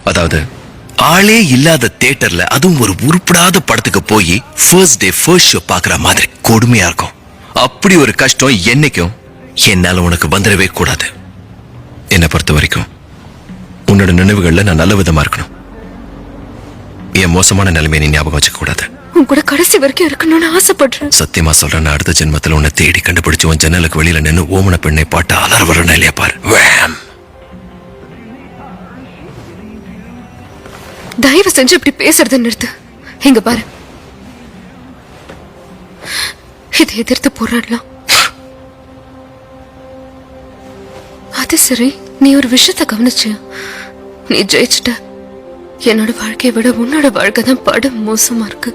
அதாவது ஆளே இல்லாத தியேட்டர்ல அதுவும் ஒரு உருப்படாத படத்துக்கு போய் ஃபர்ஸ்ட் டே ஃபர்ஸ்ட் ஷோ பாக்குற மாதிரி கொடுமையா இருக்கும். அப்படி ஒரு கஷ்டம் என்னைக்கும் என்னால உனக்கு வந்துடவே கூடாது. என்னை பொறுத்த வரைக்கும் உன்னோட நினைவுகள்ல நான் நல்ல விதமா இருக்கணும். என் மோசமான நிலைமையை நீ ஞாபகம் வச்சுக்க கூடாது. உன் கூட கடைசி வரைக்கும் இருக்கணும்னு ஆசைப்படுறேன். சத்தியமா சொல்றேன், அடுத்த ஜென்மத்துல உன்னை தேடி கண்டுபிடிச்சு உன் ஜன்னலுக்கு வெளியில நின்று ஓமன பெண்ணை பாட்டு அலற வரணும் இல்லையா பாரு. தயவு செஞ்சு இப்படி பேசுறத நிறுத்து. இங்க பாரு, இதை எதிர்த்து போராடலாம். அது சரி, நீ ஒரு விஷயத்த கவனிச்சு, நீ ஜெயிச்சிட்ட. என்னோட வாழ்க்கையை விட உன்னோட வாழ்க்கை தான் படு மோசமா இருக்கு.